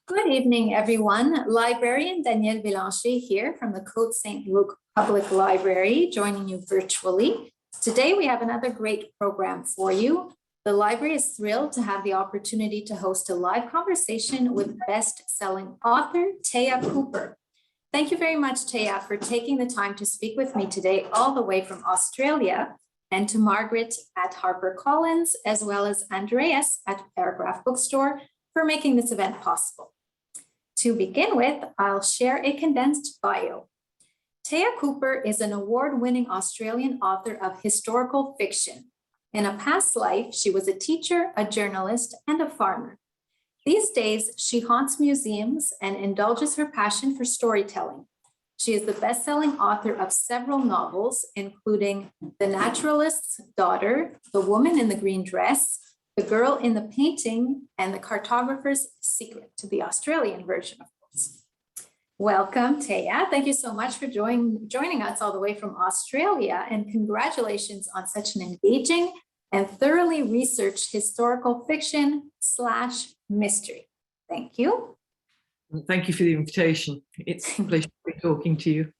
Good evening, everyone. Librarian Danielle Bélanger here from the Cote-Saint-Luc Public Library, joining you virtually. Today, we have another great program for you. The library is thrilled to have the opportunity to host a live conversation with best-selling author Taya Cooper. Thank you very much, Taya, for taking the time to speak with me today, all the way from Australia, and to Margaret at HarperCollins, as well as Andreas at Paragraphe Bookstore for making this event possible. To begin with, I'll share a condensed bio. Taya Cooper is an award-winning Australian author of historical fiction. In a past life, she was a teacher, a journalist, and a farmer. These days, she haunts museums and indulges her passion for storytelling. She is the best-selling author of several novels, including The Naturalist's Daughter, The Woman in the Green Dress, The Girl in the Painting, and The Cartographer's Secret, to the Australian version, of course. Welcome, Taya. Thank you so much for joining us all the way from Australia, and congratulations on such an engaging and thoroughly researched historical fiction / mystery. Thank you. Thank you for the invitation. It's a pleasure to be talking to you.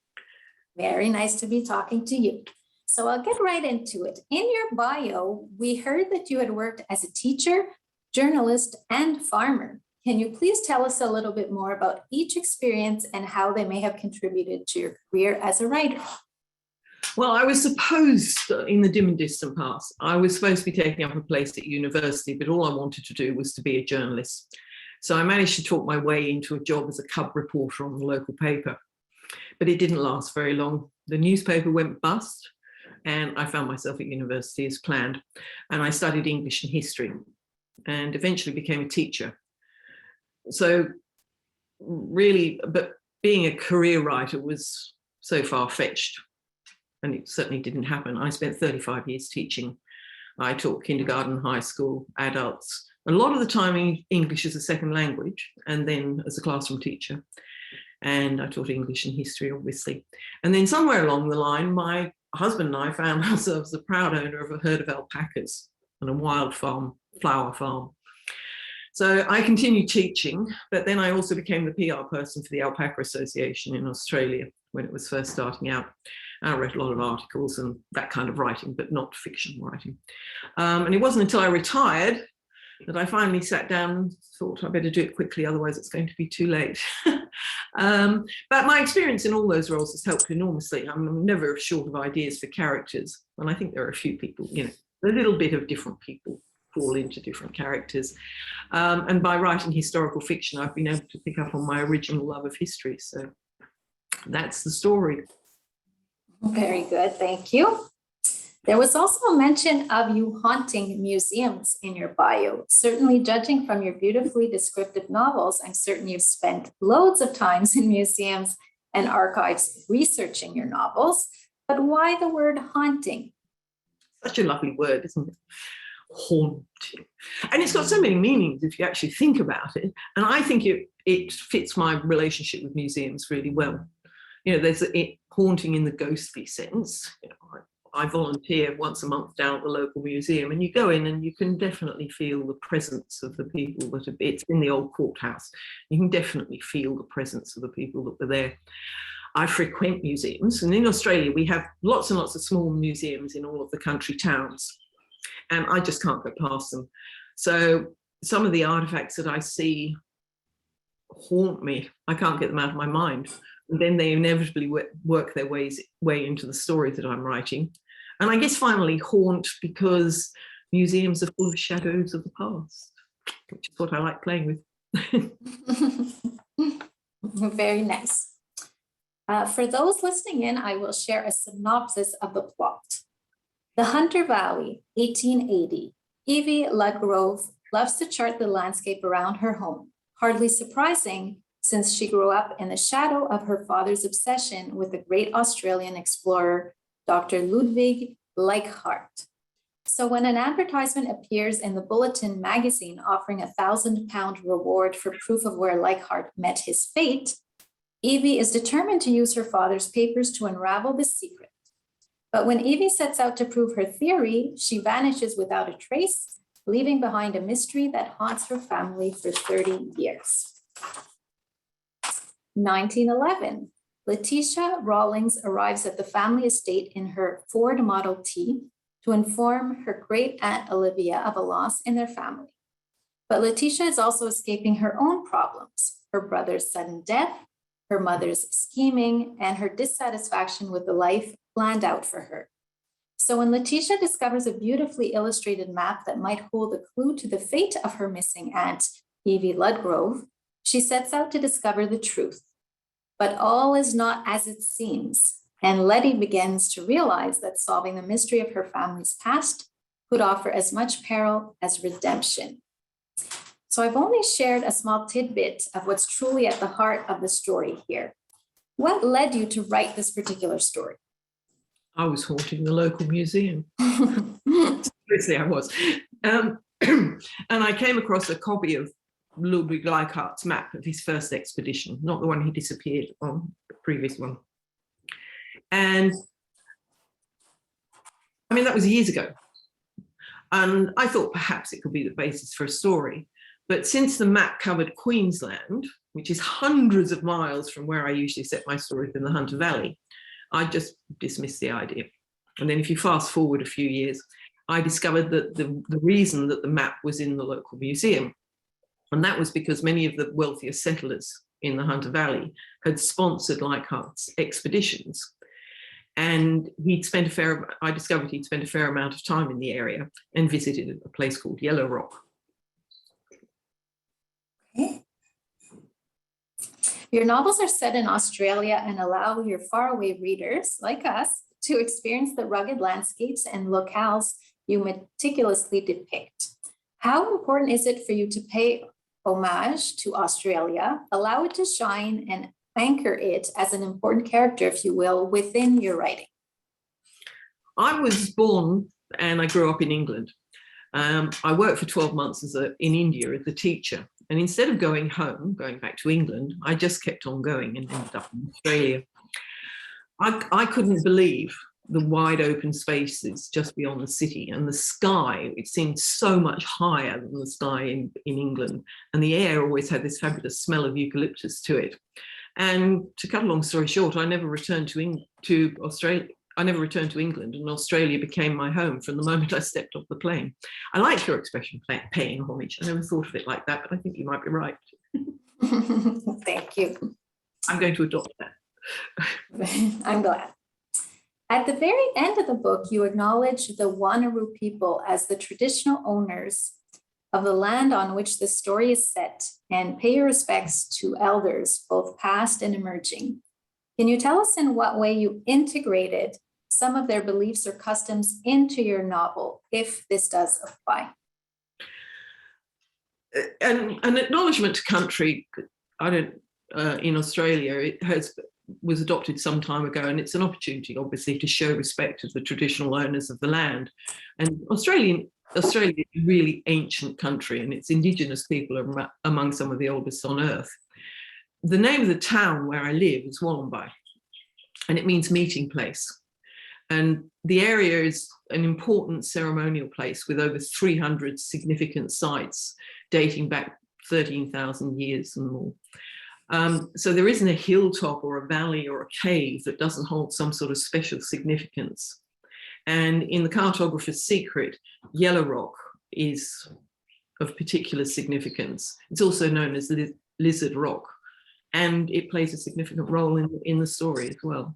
Very nice to be talking to you. So I'll get right into it. In your bio, we heard that you had worked as a teacher, journalist, and farmer. Can you please tell us a little bit more about each experience and how they may have contributed to your career as a writer? Well, I was supposed, in the dim and distant past, I was supposed to be taking up a place at university, but all I wanted to do was to be a journalist. So I managed to talk my way into a job as a cub reporter on the local paper. But it didn't last very long. The newspaper went bust, and I found myself at university as planned. And I studied English and history and eventually became a teacher. So really, but being a career writer was so far-fetched, and it certainly didn't happen. I spent 35 years teaching. I taught kindergarten, high school, adults, a lot of the time English as a second language, and then as a classroom teacher. And I taught English and history, obviously. And then somewhere along the line, my husband and I found ourselves the proud owner of a herd of alpacas and a wild flower farm. So I continued teaching, but then I also became the PR person for the Alpaca Association in Australia when it was first starting out. I wrote a lot of articles and that kind of writing, but not fiction writing. And it wasn't until I retired that I finally sat down and thought I better do it quickly, otherwise it's going to be too late. But my experience in all those roles has helped enormously. I'm never short of ideas for characters. And I think there are a few people, a little bit of different people fall into different characters. And by writing historical fiction, I've been able to pick up on my original love of history. So that's the story. Very good, thank you. There was also a mention of you haunting museums in your bio. Certainly, judging from your beautifully descriptive novels, I'm certain you've spent loads of times in museums and archives researching your novels. But why the word haunting? Such a lovely word, isn't it? Haunting. And it's got so many meanings if you actually think about it. And I think it fits my relationship with museums really well. There's haunting in the ghostly sense. I volunteer once a month down at the local museum, and you go in and you can definitely feel the presence of the people that it's in the old courthouse. You can definitely feel the presence of the people that were there. I frequent museums, and in Australia we have lots and lots of small museums in all of the country towns, and I just can't go past them. So some of the artifacts that I see haunt me. I can't get them out of my mind. And then they inevitably work their way into the story that I'm writing. And I guess finally haunt because museums are full of shadows of the past, which is what I like playing with. Very nice. For those listening in, I will share a synopsis of the plot. The Hunter Valley, 1880. Evie Ludgrove loves to chart the landscape around her home. Hardly surprising, since she grew up in the shadow of her father's obsession with the great Australian explorer, Dr. Ludwig Lightheart. So when an advertisement appears in the Bulletin magazine offering a £1,000 reward for proof of where Lightheart met his fate, Evie is determined to use her father's papers to unravel the secret. But when Evie sets out to prove her theory, she vanishes without a trace, leaving behind a mystery that haunts her family for 30 years. 1911, Letitia Rawlings arrives at the family estate in her Ford Model T to inform her great aunt Olivia of a loss in their family. But Letitia is also escaping her own problems, her brother's sudden death, her mother's scheming, and her dissatisfaction with the life planned out for her. So when Letitia discovers a beautifully illustrated map that might hold a clue to the fate of her missing aunt, Evie Ludgrove, she sets out to discover the truth. But all is not as it seems, and Letty begins to realize that solving the mystery of her family's past could offer as much peril as redemption. So I've only shared a small tidbit of what's truly at the heart of the story here. What led you to write this particular story? I was haunting the local museum. Seriously, I was. And I came across a copy of Ludwig Lightheart's map of his first expedition, not the one he disappeared on, the previous one. And I mean, that was years ago. And I thought perhaps it could be the basis for a story. But since the map covered Queensland, which is hundreds of miles from where I usually set my stories in the Hunter Valley, I just dismissed the idea. And then if you fast forward a few years, I discovered that the reason that the map was in the local museum, and that was because many of the wealthier settlers in the Hunter Valley had sponsored Leichhardt's expeditions. And I discovered he'd spent a fair amount of time in the area and visited a place called Yellow Rock. Okay. Your novels are set in Australia and allow your faraway readers, like us, to experience the rugged landscapes and locales you meticulously depict. How important is it for you to pay homage to Australia, allow it to shine, and anchor it as an important character, if you will, within your writing? I was born and I grew up in England. I worked for 12 months in India as a teacher. And instead of going home, going back to England, I just kept on going and ended up in Australia. I couldn't believe the wide open spaces just beyond the city, and the sky, it seemed so much higher than the sky in England. And the air always had this fabulous smell of eucalyptus to it. And to cut a long story short, I never returned to Australia. I never returned to England, and Australia became my home from the moment I stepped off the plane. I like your expression, paying homage. I never thought of it like that, but I think you might be right. Thank you. I'm going to adopt that. I'm glad. At the very end of the book, you acknowledge the Wanneroo people as the traditional owners of the land on which the story is set and pay your respects to elders, both past and emerging. Can you tell us in what way you integrated some of their beliefs or customs into your novel, if this does apply? An acknowledgement to country, in Australia, was adopted some time ago, and it's an opportunity, obviously, to show respect to the traditional owners of the land. And Australia is a really ancient country, and its indigenous people are among some of the oldest on earth. The name of the town where I live is Wollongbai, and it means meeting place. And the area is an important ceremonial place with over 300 significant sites dating back 13,000 years and more. So there isn't a hilltop or a valley or a cave that doesn't hold some sort of special significance. And in the Cartographer's Secret, Yellow Rock is of particular significance. It's also known as Lizard Rock, and it plays a significant role in the story as well.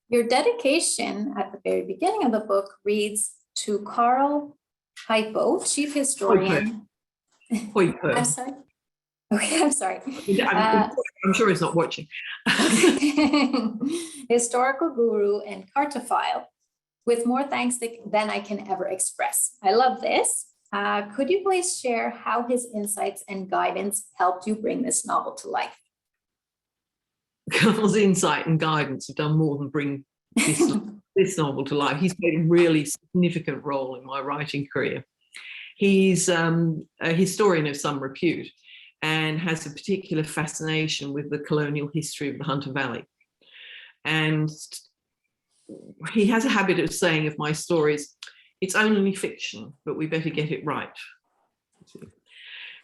Your dedication at the very beginning of the book reads, to Carl Hypo, chief historian. Hypo. I'm sorry. Okay, I'm sorry. I'm sure he's not watching. Historical guru and cartophile, with more thanks than I can ever express. I love this. Could you please share how his insights and guidance helped you bring this novel to life? Carl's insight and guidance have done more than bring this novel to life. He's played a really significant role in my writing career. He's a historian of some repute and has a particular fascination with the colonial history of the Hunter Valley. And he has a habit of saying of my stories, it's only fiction, but we better get it right.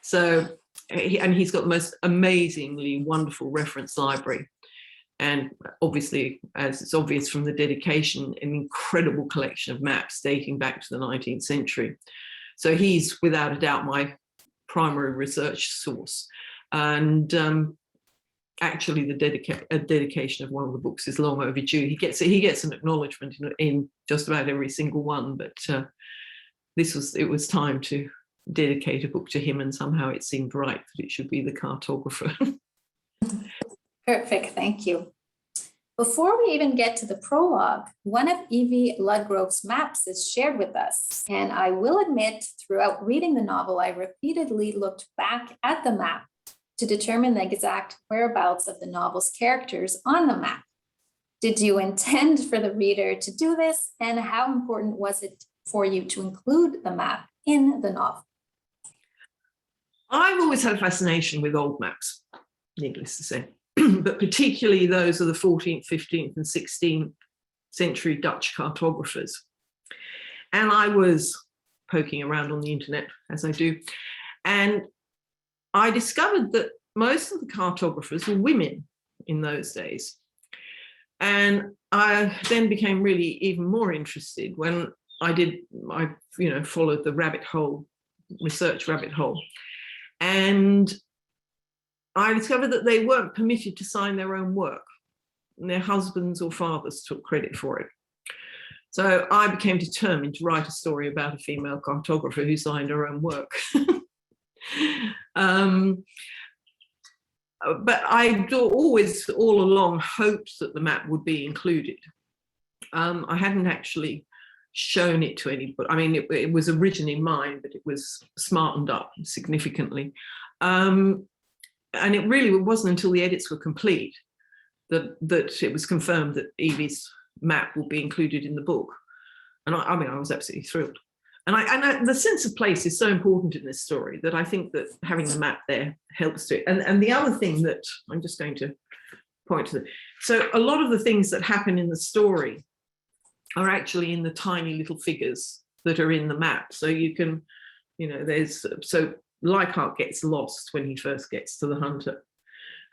So, and he's got the most amazingly wonderful reference library. And obviously, as it's obvious from the dedication, an incredible collection of maps dating back to the 19th century. So he's without a doubt my primary research source. And actually the dedication of one of the books is long overdue. He gets an acknowledgement in just about every single one, but it was time to dedicate a book to him, and somehow it seemed right that it should be the Cartographer. Perfect, thank you. Before we even get to the prologue, one of Evie Ludgroves' maps is shared with us, and I will admit, throughout reading the novel, I repeatedly looked back at the map to determine the exact whereabouts of the novel's characters on the map. Did you intend for the reader to do this, and how important was it for you to include the map in the novel? I've always had a fascination with old maps, needless to say, but particularly those of the 14th, 15th, and 16th century Dutch cartographers. And I was poking around on the internet, as I do, and I discovered that most of the cartographers were women in those days. And I then became really even more interested when I followed the research rabbit hole. And I discovered that they weren't permitted to sign their own work. And their husbands or fathers took credit for it. So I became determined to write a story about a female cartographer who signed her own work. But I always, all along, hoped that the map would be included. I hadn't actually shown it to anybody. I mean, it was originally mine, but it was smartened up significantly. And it really wasn't until the edits were complete that it was confirmed that Evie's map will be included in the book. And I was absolutely thrilled. And the sense of place is so important in this story that I think that having the map there helps to it. And the other thing that I'm just going to point to, so a lot of the things that happen in the story are actually in the tiny little figures that are in the map. So you can, so Lightheart gets lost when he first gets to the Hunter.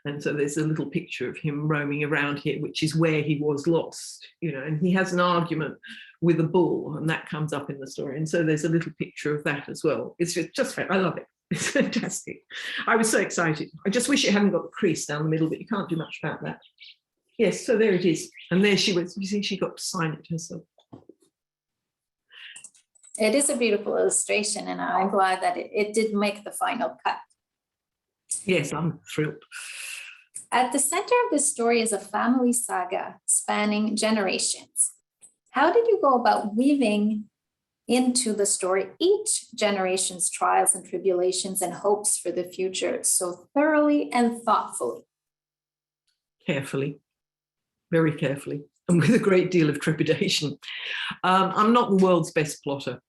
And so there's a little picture of him roaming around here, which is where he was lost, and he has an argument with a bull, and that comes up in the story. And so there's a little picture of that as well. It's just I love it. It's fantastic. I was so excited. I just wish it hadn't got the crease down the middle, but you can't do much about that. Yes, so there it is. And there she was. You see, she got to sign it herself. It is a beautiful illustration, and I'm glad that it did make the final cut. Yes, I'm thrilled. At the center of this story is a family saga spanning generations. How did you go about weaving into the story each generation's trials and tribulations and hopes for the future so thoroughly and thoughtfully? Carefully, very carefully, and with a great deal of trepidation. I'm not the world's best plotter.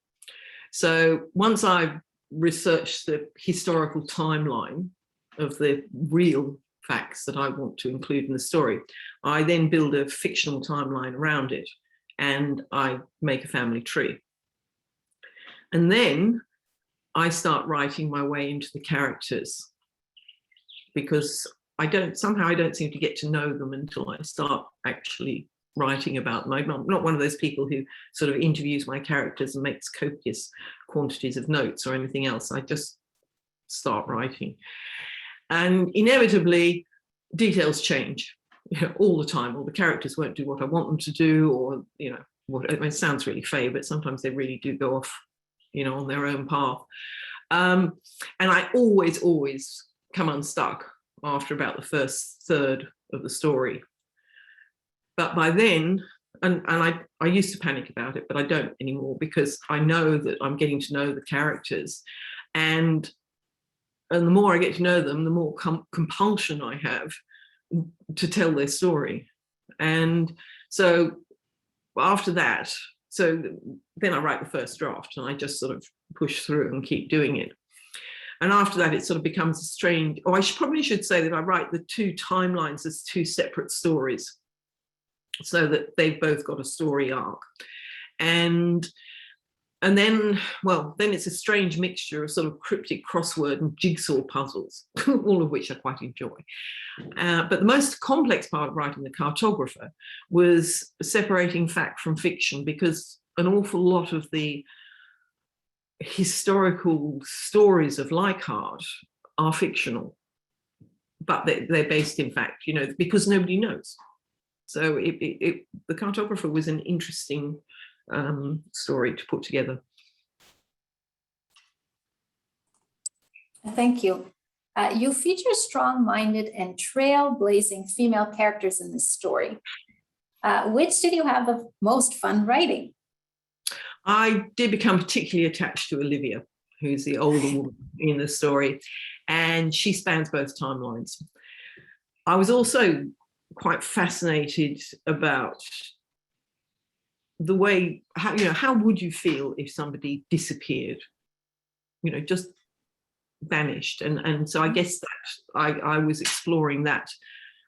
So once I've researched the historical timeline of the real facts that I want to include in the story, I then build a fictional timeline around it, and I make a family tree. And then I start writing my way into the characters, because I don't seem to get to know them until I start actually writing about them. I'm not one of those people who sort of interviews my characters and makes copious quantities of notes or anything else. I just start writing. And inevitably, details change, all the time, or the characters won't do what I want them to do, or, it sounds really fey, but sometimes they really do go off, on their own path. And I always come unstuck after about the first third of the story. But by then, and I used to panic about it, but I don't anymore, because I know that I'm getting to know the characters, and the more I get to know them, the more compulsion I have to tell their story. And so after that, so then I write the first draft, and I just sort of push through and keep doing it. And after that, it sort of becomes a strange, or I probably should say that I write the two timelines as two separate stories, so that they've both got a story arc. And And then, well, then it's a strange mixture of sort of cryptic crossword and jigsaw puzzles, all of which I quite enjoy. But the most complex part of writing the Cartographer was separating fact from fiction, because an awful lot of the historical stories of Lightheart are fictional, but they're based in fact, you know, because nobody knows. So the Cartographer was an interesting story to put together. Thank you. You feature strong-minded and trailblazing female characters in this story. Which did you have the most fun writing? I did become particularly attached to Olivia, who's the older woman in the story, and she spans both timelines. I was also quite fascinated about the way, how would you feel if somebody disappeared, just vanished? And so I guess that I was exploring that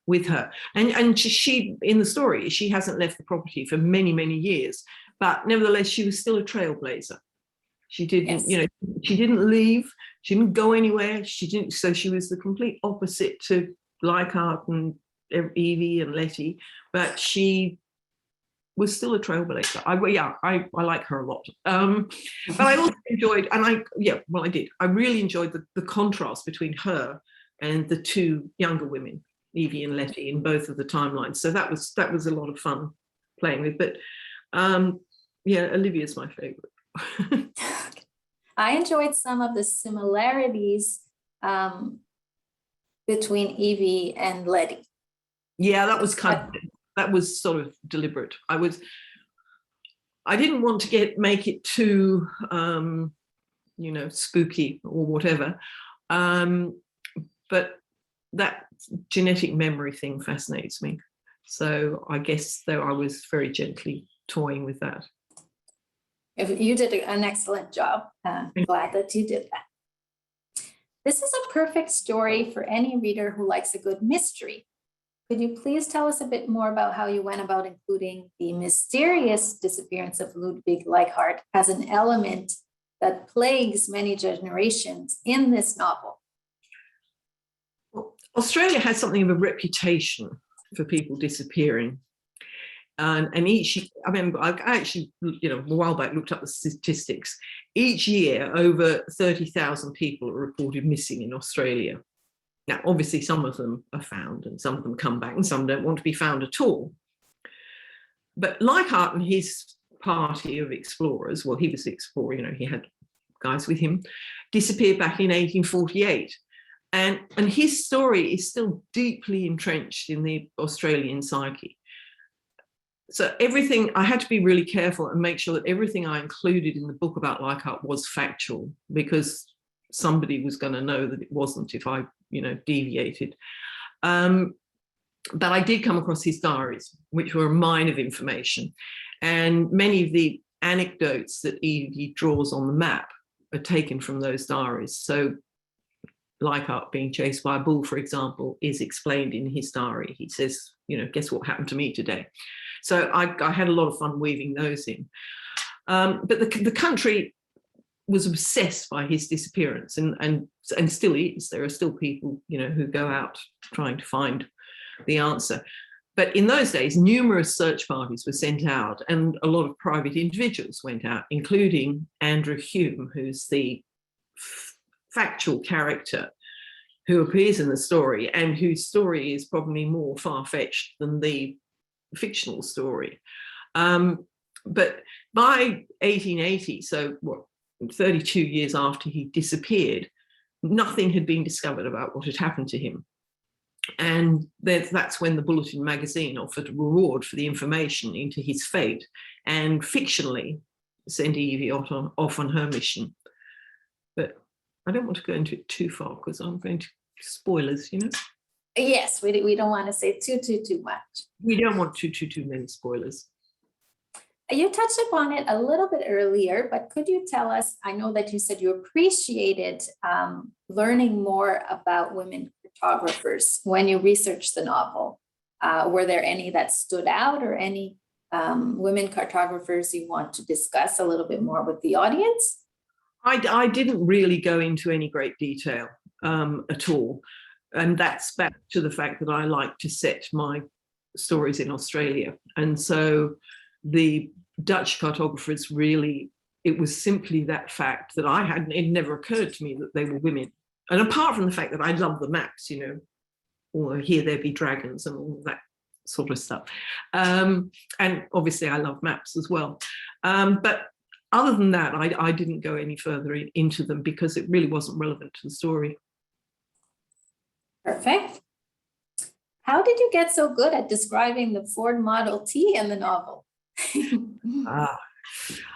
with her. And she, in the story, she hasn't left the property for many, many years, but nevertheless, she was still a trailblazer. She didn't, Yes. She didn't leave, she didn't go anywhere, so she was the complete opposite to Lightheart and Evie and Letty, but she was still a trailblazer. I like her a lot. But I also enjoyed, I did. I really enjoyed the contrast between her and the two younger women, Evie and Letty, in both of the timelines. So that was a lot of fun playing with. But Olivia's my favorite. I enjoyed some of the similarities between Evie and Letty. Yeah, that was sort of deliberate. I didn't want to make it too spooky or whatever, but that genetic memory thing fascinates me. So I guess though I was very gently toying with that. You did an excellent job. I'm glad that you did that. This is a perfect story for any reader who likes a good mystery. Could you please tell us a bit more about how you went about including the mysterious disappearance of Ludwig Lightheart as an element that plagues many generations in this novel? Well, Australia has something of a reputation for people disappearing. And I remember I actually, a while back looked up the statistics. Each year, over 30,000 people are reported missing in Australia. Now, obviously, some of them are found and some of them come back and some don't want to be found at all. But Lightheart and his party of explorers, well, he was the explorer, he had guys with him, disappeared back in 1848. And his story is still deeply entrenched in the Australian psyche. So I had to be really careful and make sure that everything I included in the book about Lightheart was factual, because somebody was going to know that it wasn't if I, deviated. But I did come across his diaries, which were a mine of information. And many of the anecdotes that he draws on the map are taken from those diaries. So Lightheart being chased by a bull, for example, is explained in his diary. He says, guess what happened to me today? So I had a lot of fun weaving those in. But the country was obsessed by his disappearance and still is. There are still people, who go out trying to find the answer. But in those days, numerous search parties were sent out and a lot of private individuals went out, including Andrew Hume, who's the factual character who appears in the story and whose story is probably more far-fetched than the fictional story. But by 1880, so 32 years after he disappeared, nothing had been discovered about what had happened to him. And that's when the Bulletin magazine offered a reward for the information into his fate and fictionally sent Evie off on her mission. But I don't want to go into it too far because I'm going to spoilers, Yes, we don't want to say too much. We don't want too many spoilers. You touched upon it a little bit earlier, but could you tell us, I know that you said you appreciated learning more about women cartographers when you researched the novel. Were there any that stood out or any women cartographers you want to discuss a little bit more with the audience? I didn't really go into any great detail at all. And that's back to the fact that I like to set my stories in Australia. And so the Dutch cartographers really, it was simply that fact that it never occurred to me that they were women. And apart from the fact that I love the maps, you know, or here there be dragons and all that sort of stuff. And obviously I love maps as well. But other than that, I didn't go any further into them because it really wasn't relevant to the story. Perfect. How did you get so good at describing the Ford Model T in the novel?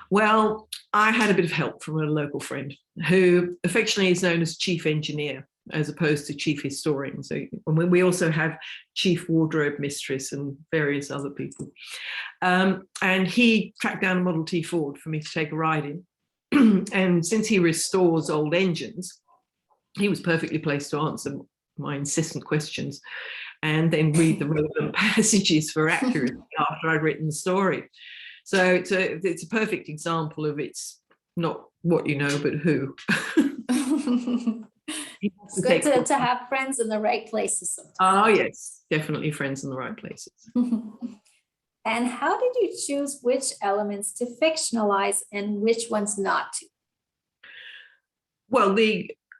Well, I had a bit of help from a local friend who affectionately is known as chief engineer as opposed to chief historian. So we also have chief wardrobe mistress and various other people. And he tracked down a Model T Ford for me to take a ride in. And since he restores old engines, he was perfectly placed to answer my incessant questions and then read the relevant passages for accuracy after I'd written the story. So it's a perfect example of it's not what you know, but who. It's good to have friends in the right places sometimes. Oh, yes, definitely friends in the right places. And how did you choose which elements to fictionalize and which ones not to? Well,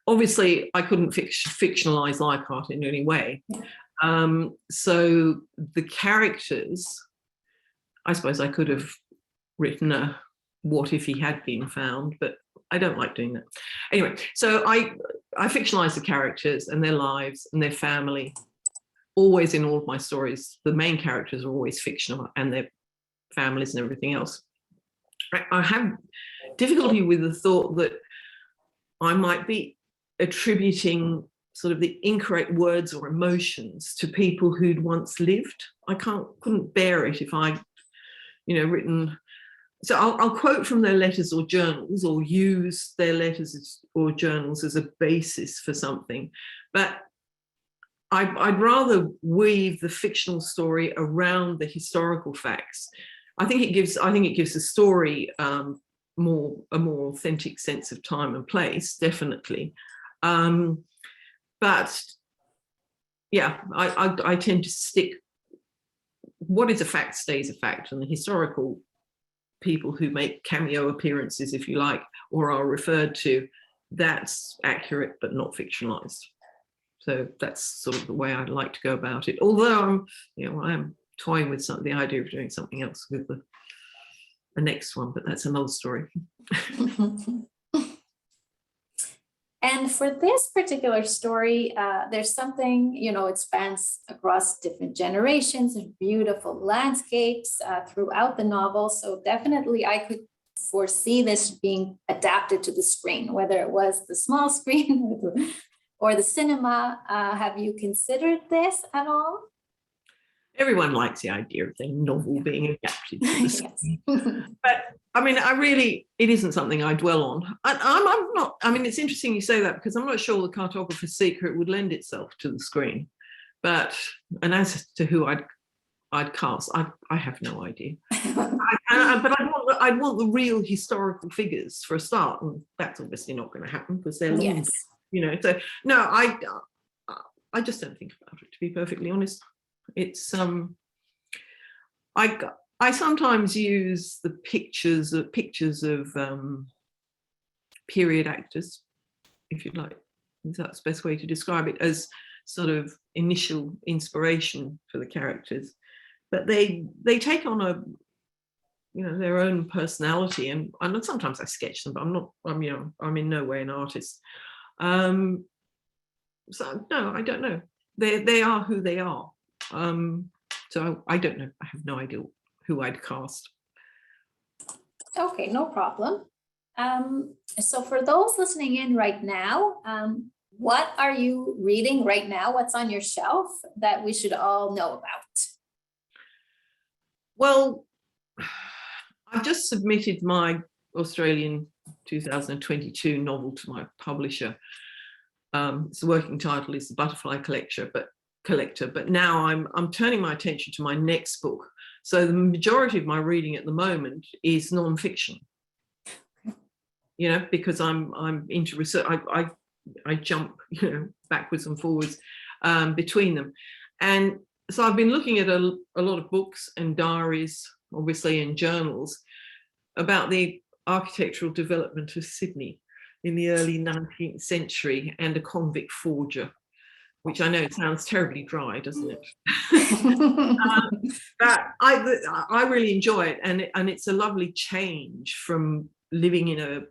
obviously I couldn't fictionalize Lightheart in any way. Yeah. So the characters, I suppose I could have written a what if he had been found, but I don't like doing that. Anyway, so I fictionalize the characters and their lives and their family. Always in all of my stories, the main characters are always fictional and their families and everything else. I have difficulty with the thought that I might be attributing sort of the incorrect words or emotions to people who'd once lived. I couldn't bear it if I, written. So I'll quote from their letters or journals or use their letters or journals as a basis for something. But I'd rather weave the fictional story around the historical facts. I think it gives the story a more authentic sense of time and place, definitely. But yeah, I tend to stick. What is a fact stays a fact, and the historical people who make cameo appearances, if you like, or are referred to, that's accurate but not fictionalized. So that's sort of the way I'd like to go about it. Although I'm toying with the idea of doing something else with the next one, but that's another story. And for this particular story, there's something, it spans across different generations and beautiful landscapes throughout the novel. So definitely I could foresee this being adapted to the screen, whether it was the small screen or the cinema. Have you considered this at all? Everyone likes the idea of their novel being adapted to the screen. But I mean, it isn't something I dwell on. I'm not, it's interesting you say that because I'm not sure the Cartographer's Secret would lend itself to the screen. And as to who I'd cast, I have no idea. But I'd want the real historical figures for a start, and that's obviously not going to happen because they're long, so no, I just don't think about it, to be perfectly honest. It's I sometimes use the pictures of period actors, if you'd like. That's the best way to describe it, as sort of initial inspiration for the characters. But they take on their own personality, and sometimes I sketch them, but I'm in no way an artist. So no, I don't know. They are who they are. So I don't know. I have no idea who I'd cast. Okay, no problem. So for those listening in right now, what are you reading right now? What's on your shelf that we should all know about? Well, I've just submitted my Australian 2022 novel to my publisher. Its working title is The Butterfly Collector, but now I'm turning my attention to my next book. So the majority of my reading at the moment is non-fiction. You know, because I'm into research. I jump, you know, backwards and forwards between them. And so I've been looking at a lot of books and diaries, obviously, and journals about the architectural development of Sydney in the early 19th century and a convict forger, which I know sounds terribly dry, doesn't it? But I really enjoy it, and it's a lovely change from living in a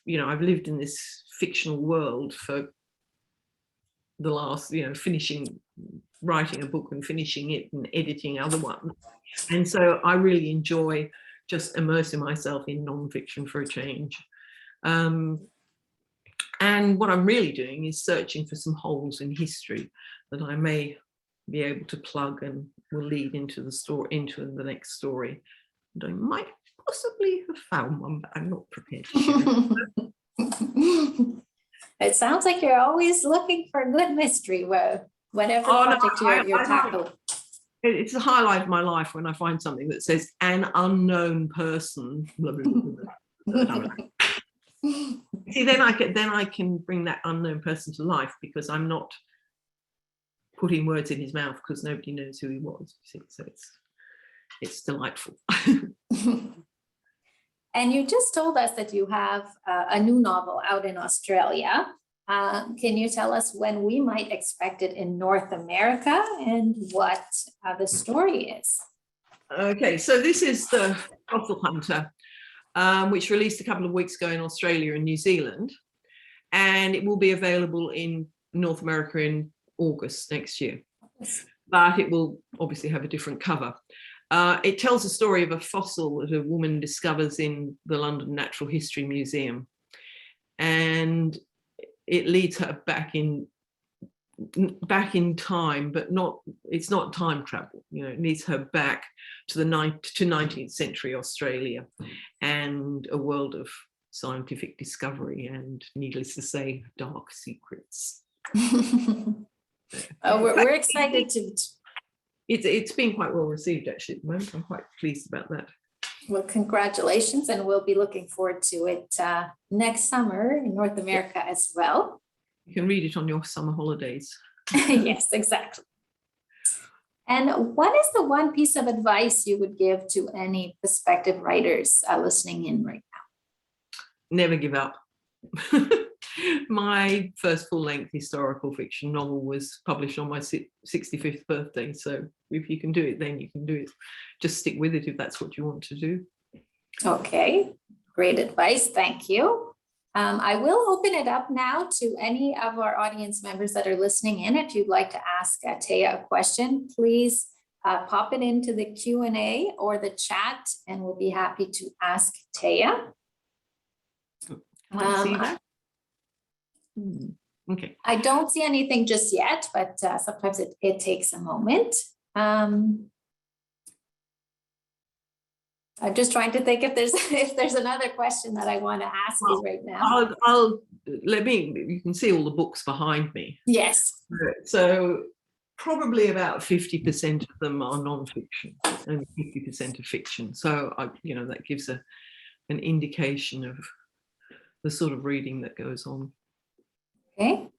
you know, I've lived in this fictional world for the last, you know, writing a book and finishing it and editing other ones. And so I really enjoy just immersing myself in non-fiction for a change. And what I'm really doing is searching for some holes in history that I may be able to plug and will lead into the story, into the next story. And I might possibly have found one, but I'm not prepared to share it. It sounds like you're always looking for good mystery, whatever project you're tackling. It's the highlight of my life when I find something that says an unknown person. Blah, blah, blah, blah. See, then I can bring that unknown person to life, because I'm not putting words in his mouth, because nobody knows who he was. So it's delightful. And you just told us that you have a new novel out in Australia. Can you tell us when we might expect it in North America and what the story is? Okay, so this is The Fossil Hunter, which released a couple of weeks ago in Australia and New Zealand. And it will be available in North America in August next year. But it will obviously have a different cover. It tells the story of a fossil that a woman discovers in the London Natural History Museum. And it leads her back in time, but it's not time travel. You know, it leads her back to 19th century Australia and a world of scientific discovery and, needless to say, dark secrets. We're excited to. It's been quite well received, actually, at the moment. I'm quite pleased about that. Well, congratulations, and we'll be looking forward to it next summer in North America as well. You can read it on your summer holidays. Yes, exactly. And what is the one piece of advice you would give to any prospective writers listening in right now? Never give up. My first full-length historical fiction novel was published on my 65th birthday. So if you can do it, then you can do it. Just stick with it if that's what you want to do. Okay, great advice. Thank you. I will open it up now to any of our audience members that are listening in. If you'd like to ask Taya a question, please pop it into the Q&A or the chat, and we'll be happy to ask Taya. Can I see that? Okay. I don't see anything just yet, but sometimes it takes a moment. I'm just trying to think if there's another question that I want to ask you right now. You can see all the books behind me. Yes. So probably about 50% of them are non-fiction and 50% of fiction. So that gives an indication of the sort of reading that goes on. Okay.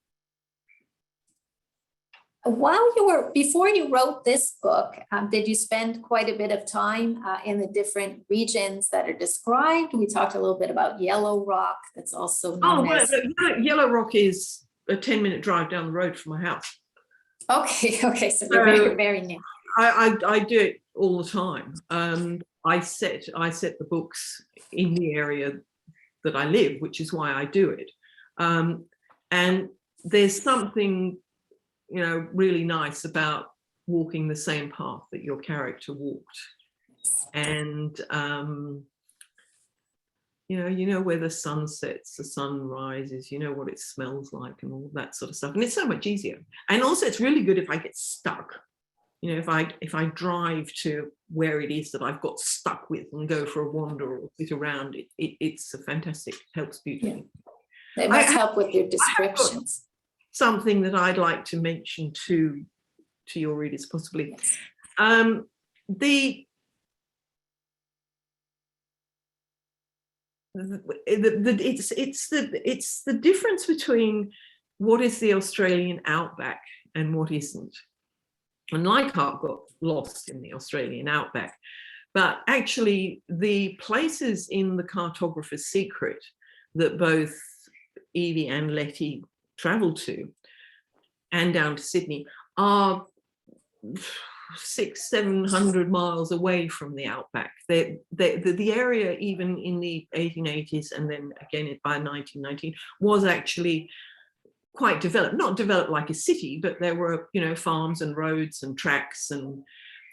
Before you wrote this book, did you spend quite a bit of time in the different regions that are described? We talked a little bit about Yellow Rock. That's also known as... Yellow Rock is a 10-minute drive down the road from my house. Okay, so you're very, very near. I do it all the time. I set the books in the area that I live, which is why I do it. And there's something, really nice about walking the same path that your character walked. And, where the sun sets, the sun rises, what it smells like and all that sort of stuff. And it's so much easier. And also it's really good if I get stuck. If I drive to where it is that I've got stuck with and go for a wander or sit around, it's a fantastic, helps beautifully. Yeah. It must help with your descriptions. Something that I'd like to mention to your readers, possibly. Yes. it's the difference between what is the Australian outback and what isn't. And Lightheart got lost in the Australian outback, but actually the places in the Cartographer's Secret that both Evie and Letty travel to, and down to Sydney, are 600-700 miles away from the outback. The area, even in the 1880s and then again by 1919, was actually quite developed. Not developed like a city, but there were, you know, farms and roads and tracks and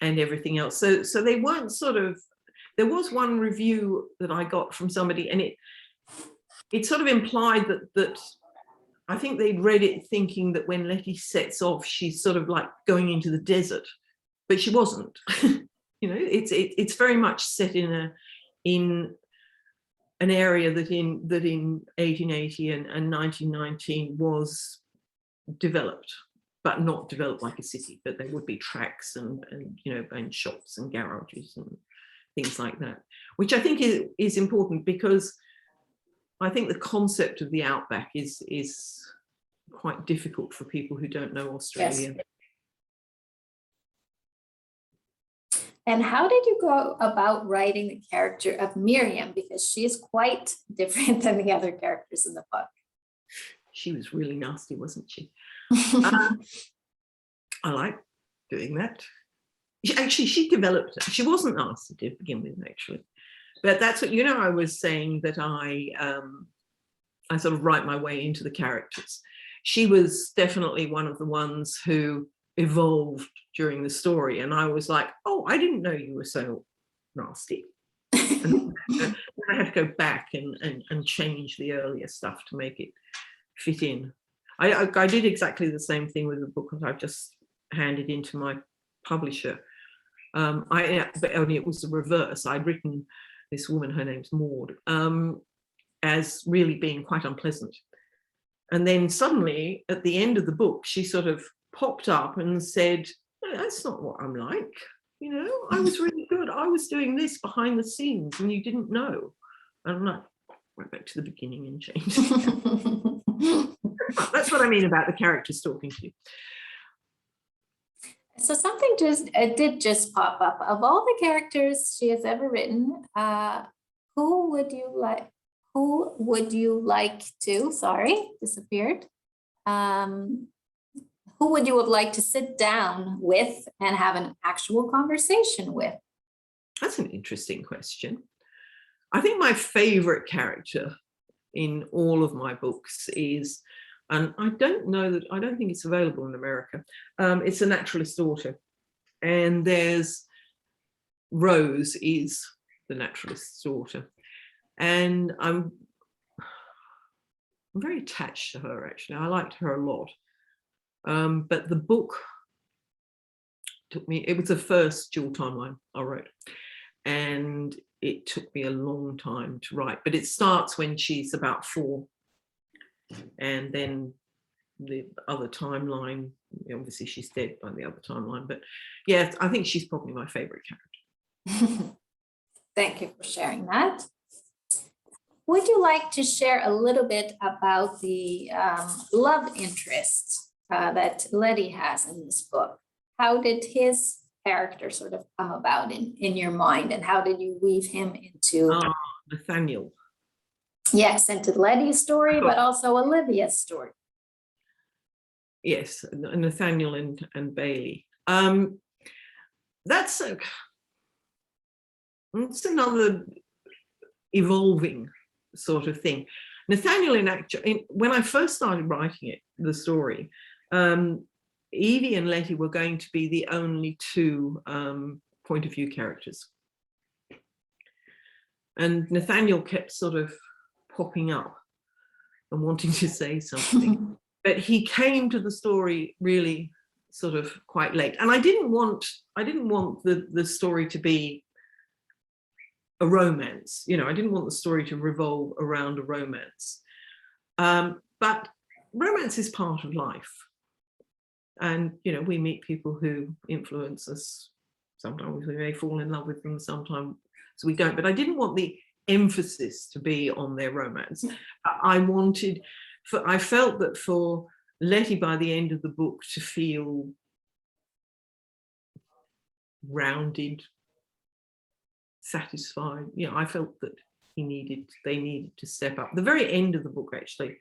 everything else. So they weren't sort of. There was one review that I got from somebody, and it sort of implied that I think they'd read it thinking that when Letty sets off, she's sort of like going into the desert, but she wasn't. You know, it's very much set in an area that in 1880 and 1919 was developed, but not developed like a city. But there would be tracks and you know, and shops and garages and things like that, which I think is important, because I think the concept of the outback is quite difficult for people who don't know Australia. Yes. And how did you go about writing the character of Miriam? Because she is quite different than the other characters in the book. She was really nasty, wasn't she? I like doing that. She developed it. She wasn't nasty to begin with, actually. But that's what, you know, I was saying that I sort of write my way into the characters. She was definitely one of the ones who evolved during the story, and I was like, oh, I didn't know you were so nasty. And I had to go back and change the earlier stuff to make it fit in. I did exactly the same thing with the book that I've just handed into my publisher. But only it was the reverse. I'd written this woman, her name's Maud, as really being quite unpleasant. And then suddenly at the end of the book, she sort of popped up and said, no, that's not what I'm like. You know, I was really good. I was doing this behind the scenes and you didn't know. And I'm like, went back to the beginning and changed. That's what I mean about the characters talking to you. So something did just pop up. Of all the characters she has ever written, who would you like to, sorry, disappeared. Who would you have liked to sit down with and have an actual conversation with? That's an interesting question. I think my favorite character in all of my books is, and I don't think it's available in America. It's a naturalist's daughter. And there's Rose is the naturalist's daughter. And I'm very attached to her, actually. I liked her a lot. But the book took me, it was the first dual timeline I wrote. And it took me a long time to write. But it starts when she's about 4. And then the other timeline, obviously she's dead by the other timeline, but yeah, I think she's probably my favorite character. Thank you for sharing that. Would you like to share a little bit about the love interest that Letty has in this book? How did his character sort of come about in your mind, and how did you weave him into Nathaniel? Yes, into Letty's story, but also Olivia's story. Yes, Nathaniel and Bailey. That's another evolving sort of thing. Nathaniel, when I first started writing it, the story, Evie and Letty were going to be the only 2 point of view characters. And Nathaniel kept sort of popping up and wanting to say something. But he came to the story really sort of quite late. And I didn't want the story to be a romance. You know, I didn't want the story to revolve around a romance. But romance is part of life. And, you know, we meet people who influence us. Sometimes we may fall in love with them, sometimes we don't. But I didn't want the emphasis to be on their romance. I felt that for Letty by the end of the book to feel rounded, satisfied, I felt that they needed to step up. The very end of the book, actually,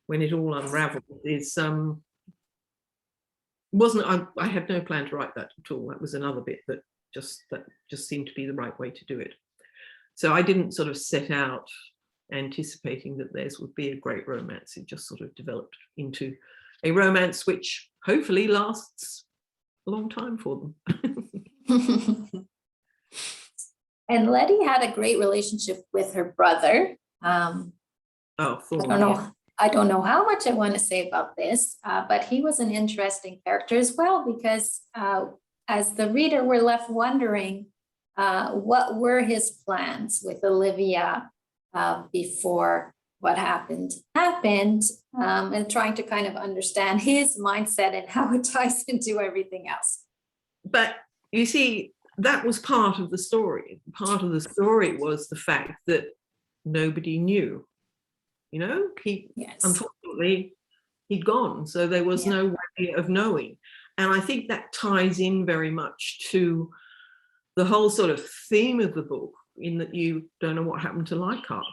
when it all unraveled, is I had no plan to write that at all. That was another bit that just seemed to be the right way to do it. So I didn't sort of set out anticipating that theirs would be a great romance. It just sort of developed into a romance which hopefully lasts a long time for them. And Letty had a great relationship with her brother. Oh, I don't know how much I want to say about this, but he was an interesting character as well, because as the reader, we're left wondering what were his plans with Olivia before what happened, and trying to kind of understand his mindset and how it ties into everything else. But you see, that was part of the story. Part of the story was the fact that nobody knew. Unfortunately, he'd gone, so there was no way of knowing. And I think that ties in very much to the whole sort of theme of the book, in that you don't know what happened to Lightheart.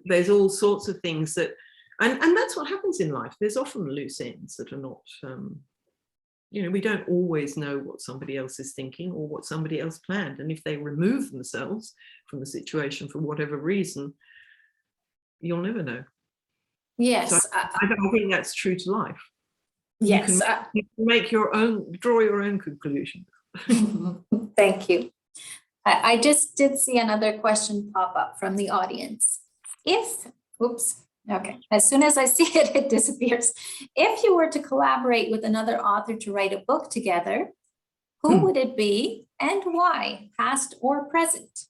There's all sorts of things that, and that's what happens in life. There's often loose ends that are not, we don't always know what somebody else is thinking or what somebody else planned. And if they remove themselves from the situation for whatever reason, you'll never know. Yes. So I think that's true to life. Yes. You can make draw your own conclusions. Thank you. I just did see another question pop up from the audience. As soon as I see it, it disappears. If you were to collaborate with another author to write a book together, who would it be and why, past or present?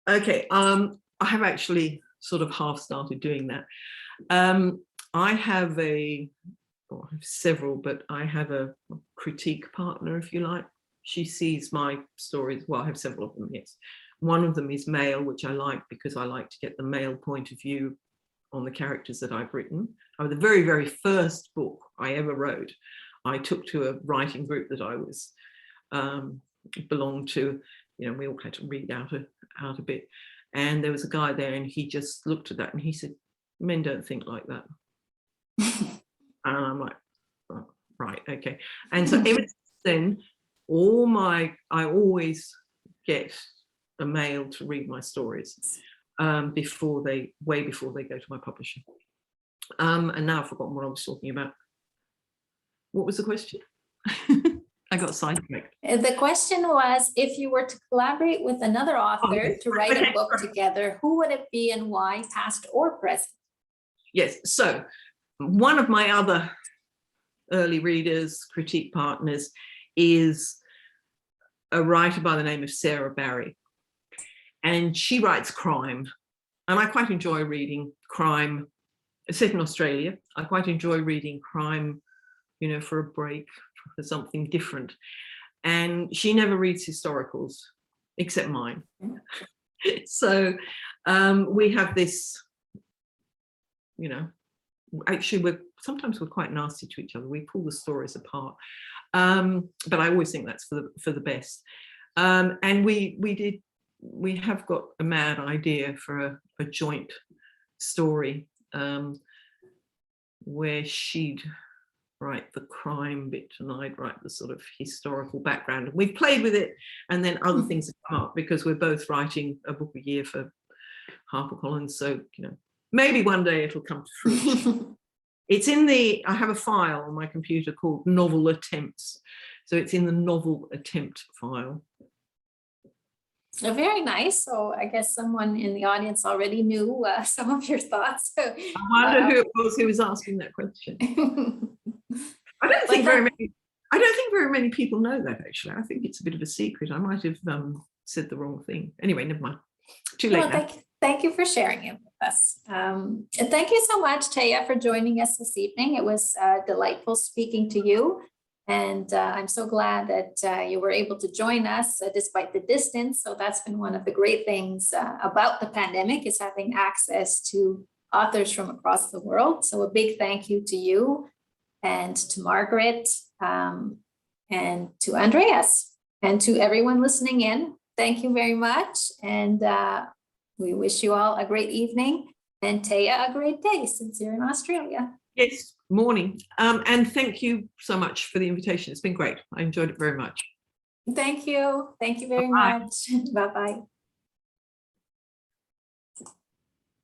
Okay, I have actually sort of half started doing that. I have several, but I have a critique partner, if you like. She sees my stories. Well, I have several of them, yes. One of them is male, which I like because I like to get the male point of view on the characters that I've written. The very, very first book I ever wrote, I took to a writing group that I was belonged to. We all had to read out a bit. And there was a guy there, and he just looked at that and he said, "Men don't think like that." And I'm like, oh, right, okay. And so ever since then, I always get a male to read my stories way before they go to my publisher. And now I've forgotten what I was talking about. What was the question? I got sidetracked. The question was, if you were to collaborate with another author to write a book together, who would it be and why, past or present? Yes, so one of my other early readers, critique partners, is a writer by the name of Sarah Barry. And she writes crime. And I quite enjoy reading crime. Set in Australia, I quite enjoy reading crime, for a break, for something different. And she never reads historicals, except mine. So we have this, actually we're quite nasty to each other. We pull the stories apart. But I always think that's for the best. And we have got a mad idea for a joint story where she'd write the crime bit and I'd write the sort of historical background. And we've played with it, and then other things have come up because we're both writing a book a year for HarperCollins. So, maybe one day it'll come to fruition. I have a file on my computer called Novel Attempts. So it's in the Novel Attempt file. Very nice. So I guess someone in the audience already knew some of your thoughts. So, I wonder who it was who was asking that question. I don't think very many people know that, actually. I think it's a bit of a secret. I might have said the wrong thing. Anyway, never mind. Too late now. Thank you for sharing it with us. And thank you so much, Taya, for joining us this evening. It was delightful speaking to you. And I'm so glad that you were able to join us despite the distance. So that's been one of the great things about the pandemic, is having access to authors from across the world. So a big thank you to you and to Margaret and to Andreas and to everyone listening in. Thank you very much. And we wish you all a great evening, and Taya a great day since you're in Australia. Yes, morning. And thank you so much for the invitation. It's been great. I enjoyed it very much. Thank you. Thank you very Bye-bye. much. Bye-bye.